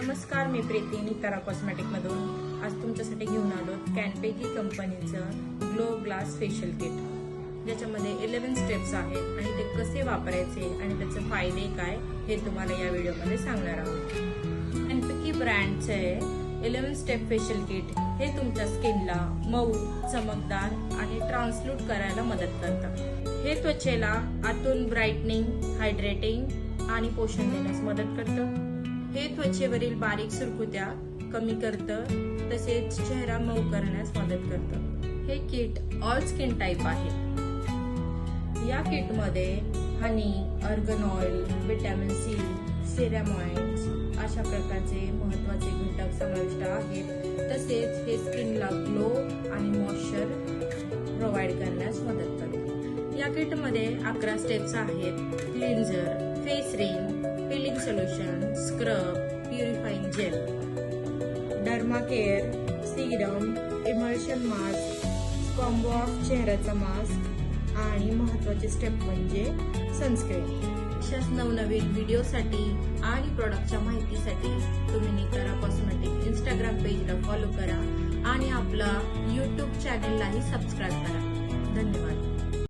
नमस्कार, मी प्रीती नितारा कॉस्मेटिक मधून आज तुमच्यासाठी घेऊन आलो कॅनपेकी कंपनीचं ग्लो ग्लास फेशियल किट, ज्याच्यामध्ये 11 स्टेप्स आहेत आणि ते कसे वापरायचे आणि त्याचे फायदे काय हे तुम्हाला या व्हिडिओमध्ये सांगणार आहोत। कॅनपेकी ब्रँडचे 11 स्टेप फेशियल किट हे तुमच्या स्किनला मऊ, चमकदार आणि ट्रान्सल्यूट करायला मदत करतं। हे त्वचेला आतून ब्राईटनिंग, हायड्रेटिंग आणि पोषण देण्यास मदत करतं। हे त्वचेवरील बारीक सुरकुत्या कमी करतं, तसेच चेहरा मऊ करण्यास मदत करतं। हे किट ऑल स्किन टाइप आहे। या किट मध्ये honey, argan oil, vitamin C, ceramides अशा प्रकारचे महत्त्वाचे घटक समाविष्ट आहेत। तसेच हे स्किनला ग्लो आणि मॉइश्चर प्रोव्हाइड करण्यास मदत करते। या किट मध्ये 11 स्टेप्स आहेत। Cleanser, face ring, peeling solution, scrub, purifying gel, derma care, serum, emulsion mask, combo of चेहऱ्याचा मास्क आणि महत्त्वाचे स्टेप म्हणजे सनस्क्रीन। अशाच नवनवीन व्हिडिओसाठी आणि प्रोडक्टच्या माहितीसाठी तुम्ही नितारा कॉस्मेटिक इंस्टाग्राम पेजला फॉलो करा आणि आपला YouTube चॅनललाही सबस्क्राईब करा। धन्यवाद।